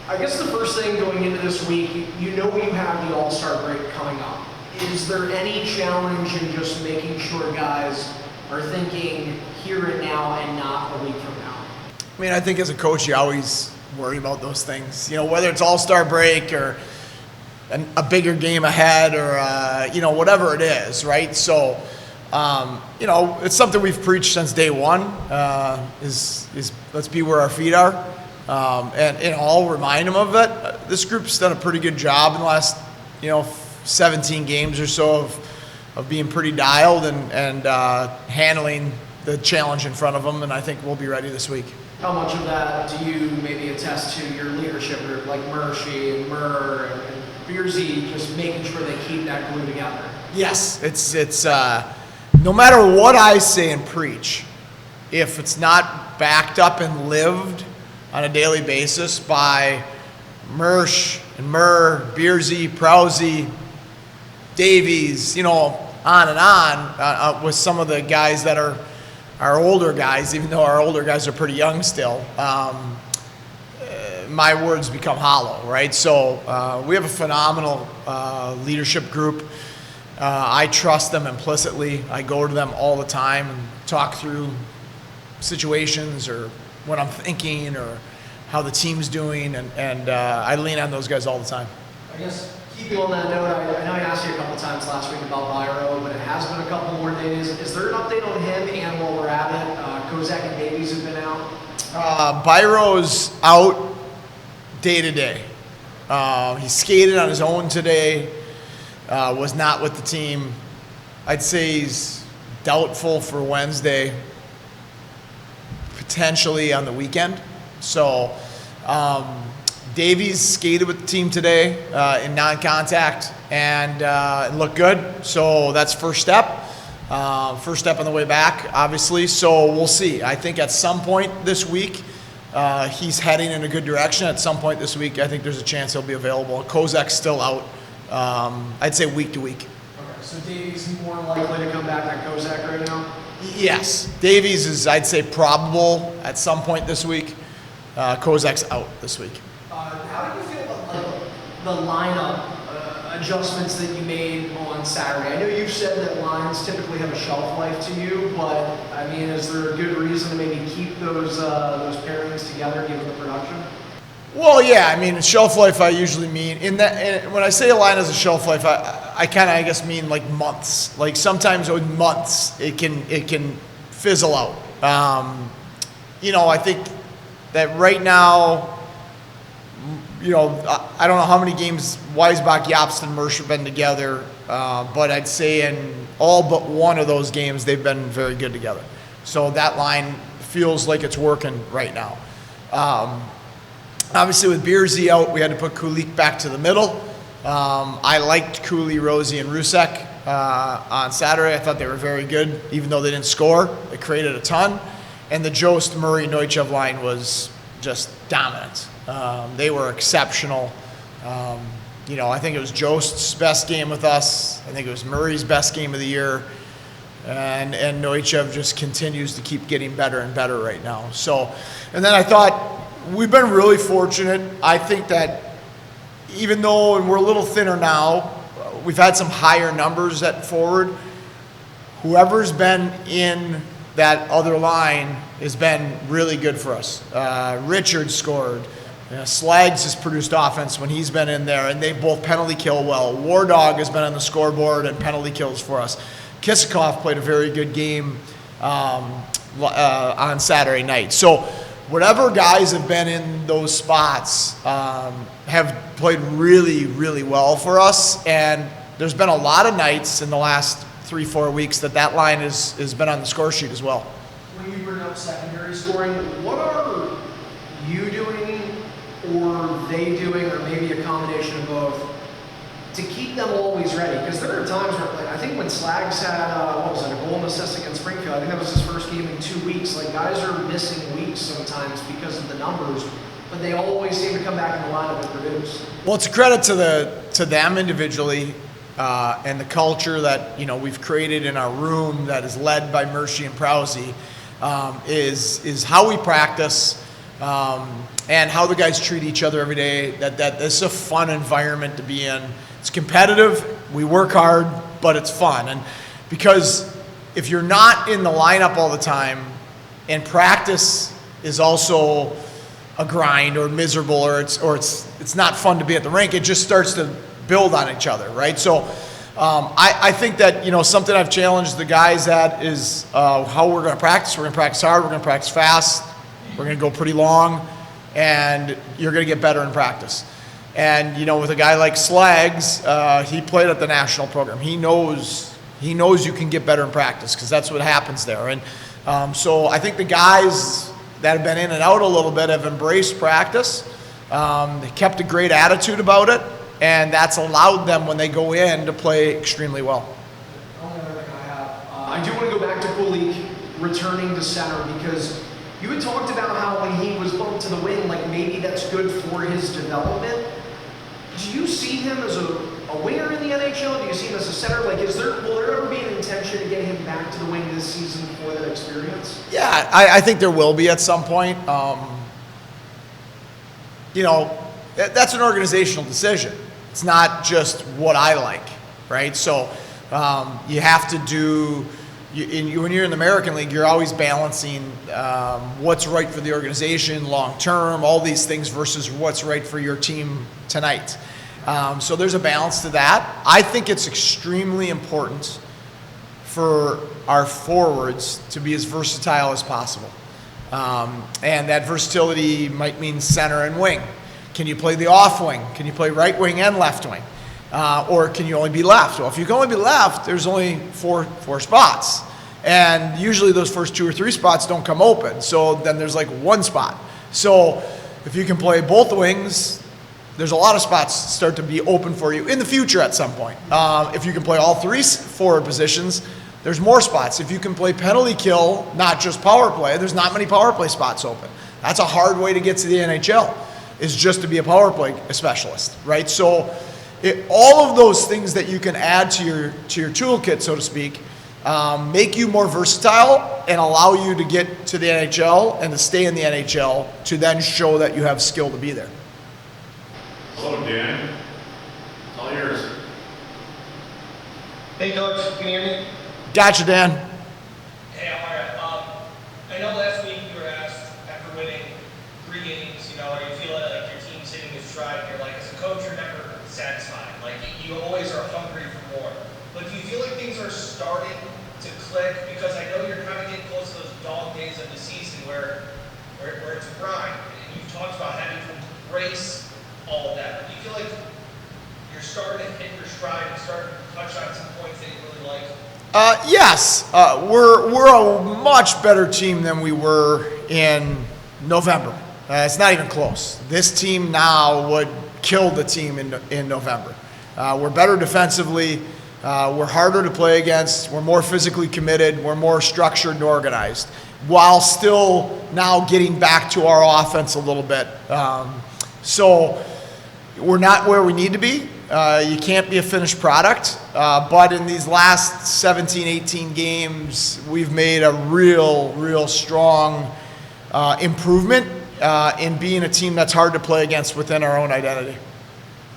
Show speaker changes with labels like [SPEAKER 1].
[SPEAKER 1] I guess the first thing going into this week, you know you have the All-Star break coming up. Is there any challenge in just making sure guys are thinking here and now and not a week from now?
[SPEAKER 2] I mean, I think as a coach, you always worry about those things. You know, whether it's All-Star break or a bigger game ahead or, whatever it is, right? So, it's something we've preached since day one, is let's be where our feet are. And I'll remind them of it. This group's done a pretty good job in the last, 17 games or so of being pretty dialed and handling the challenge in front of them, and I think we'll be ready this week.
[SPEAKER 1] How much of that do you maybe attest to your leadership group, like Mershey and Murr and Beersy, just making sure they keep that glue together?
[SPEAKER 2] Yes, it's no matter what I say and preach, if it's not backed up and lived on a daily basis by Mersh and Murr, Beersy, Prowsey, Davies, on and on, with some of the guys that are our older guys, even though our older guys are pretty young still, my words become hollow, right? So we have a phenomenal leadership group. I trust them implicitly. I go to them all the time and talk through situations or what I'm thinking or how the team's doing, and I lean on those guys all the time.
[SPEAKER 1] I guess keeping on that note, I know I asked you a couple times last week about Byro, but it has been a couple more days. Is there an update on him? And while we're at it, Kozak and Davies have been out.
[SPEAKER 2] Byro's out day to day. He skated on his own today. Was not with the team. I'd say he's doubtful for Wednesday, potentially on the weekend. So Davies skated with the team today in non-contact and looked good. So that's first step. First step on the way back, obviously. So we'll see. I think at some point this week, he's heading in a good direction. At some point this week, I think there's a chance he'll be available. Kozak's still out. I'd say week to week.
[SPEAKER 1] Okay, so Davies more likely to come back than Kozak right now?
[SPEAKER 2] Yes. Davies is, I'd say, probable at some point this week. Kozak's out this week.
[SPEAKER 1] How do you feel about the lineup adjustments that you made on Saturday? I know you've said that lines typically have a shelf life to you, but I mean, is there a good reason to maybe keep those pairings together given the production?
[SPEAKER 2] Well, yeah. I mean, shelf life. I usually mean when I say a line has a shelf life, I kind of mean like months. Like sometimes with months, it can fizzle out. I think that right now, I don't know how many games Weisbach, Jobst, and Mersh have been together, but I'd say in all but one of those games, they've been very good together. So that line feels like it's working right now. Obviously, with Beersy out, we had to put Kulik back to the middle. I liked Cooley, Rosie, and Rusek on Saturday. I thought they were very good, even though they didn't score. They created a ton. And the Jost, Murray, Neuchef line was just dominant. They were exceptional. I think it was Jost's best game with us. I think it was Murray's best game of the year. And Neuchef just continues to keep getting better and better right now. So, and then I thought we've been really fortunate. I think that even though we're a little thinner now, we've had some higher numbers at forward. Whoever's been in that other line has been really good for us. Richard scored. Slags has produced offense when he's been in there, and they both penalty kill well. War Dog has been on the scoreboard and penalty kills for us. Kisakov played a very good game on Saturday night. So whatever guys have been in those spots have played really, really well for us. And there's been a lot of nights in the last 3-4 weeks that line has been on the score sheet as well.
[SPEAKER 1] When you bring up secondary scoring, what are you doing or they doing, or maybe a combination of both, to keep them always ready? Because there are times where, like, I think when Slags had, a goal and assist against Springfield, I think that was his first game in 2 weeks. Like, guys are missing weeks sometimes because of the numbers, but they always seem to come back in the lineup and produce. Well,
[SPEAKER 2] it's a credit to them individually and the culture that we've created in our room that is led by Mershey and Prowsey, is how we practice, and how the guys treat each other every day. That this is a fun environment to be in. It's competitive. We work hard, but it's fun. And because if you're not in the lineup all the time, and practice is also a grind or miserable, or it's not fun to be at the rink, it just starts to build on each other, right? So I think that, something I've challenged the guys at is how we're going to practice. We're going to practice hard. We're going to practice fast. We're going to go pretty long, and you're going to get better in practice. And with a guy like Slags, he played at the national program. He knows you can get better in practice because that's what happens there. And so I think the guys that have been in and out a little bit have embraced practice. They kept a great attitude about it, and that's allowed them when they go in to play extremely well.
[SPEAKER 1] Only other thing I have, I do want to go back to Kulik returning to center, because you had talked about how when he was bumped to the wing, like maybe that's good for his development. Do you see him as a winger in the NHL? Do you see him as a center? Like, will there ever be an intention to get him back to the wing this season for that experience?
[SPEAKER 2] Yeah, I think there will be at some point. That's an organizational decision. It's not just what I like, right? So you have to do. When you're in the American League, you're always balancing what's right for the organization long term, all these things, versus what's right for your team tonight. So there's a balance to that. I think it's extremely important for our forwards to be as versatile as possible. And that versatility might mean center and wing. Can you play the off wing? Can you play right wing and left wing? Or can you only be left? Well, if you can only be left, there's only four spots. And usually those first 2 or 3 spots don't come open. So then there's like 1 spot. So if you can play both wings, there's a lot of spots start to be open for you in the future at some point. If you can play all 3 forward positions, there's more spots. If you can play penalty kill, not just power play, there's not many power play spots open. That's a hard way to get to the NHL, is just to be a power play specialist, right? So all of those things that you can add to your toolkit, so to speak, make you more versatile and allow you to get to the NHL and to stay in the NHL to then show that you have skill to be there.
[SPEAKER 3] Hello, Dan. It's all yours.
[SPEAKER 4] Hey, Coach, can you hear me?
[SPEAKER 2] Gotcha, Dan.
[SPEAKER 4] Hey, how are you? I know last week you were asked, after winning 3 games, are you feeling like your team's hitting its stride? And you're like, as a coach, you're never satisfied. Like, you always are hungry for more. But do you feel like things are starting to click? Because I know you're kind of getting close to those dog days of the season where it's a grind. And you've talked about having to embrace all of that. But do you feel like you're starting to hit your stride and starting to touch on some points that you really like?
[SPEAKER 2] Yes, we're a much better team than we were in November. It's not even close. This team now would kill the team in November. We're better defensively. We're harder to play against. We're more physically committed. We're more structured and organized, while still now getting back to our offense a little bit. So we're not where we need to be. You can't be a finished product, but in these last 17, 18 games, we've made a real strong improvement in being a team that's hard to play against within our own identity.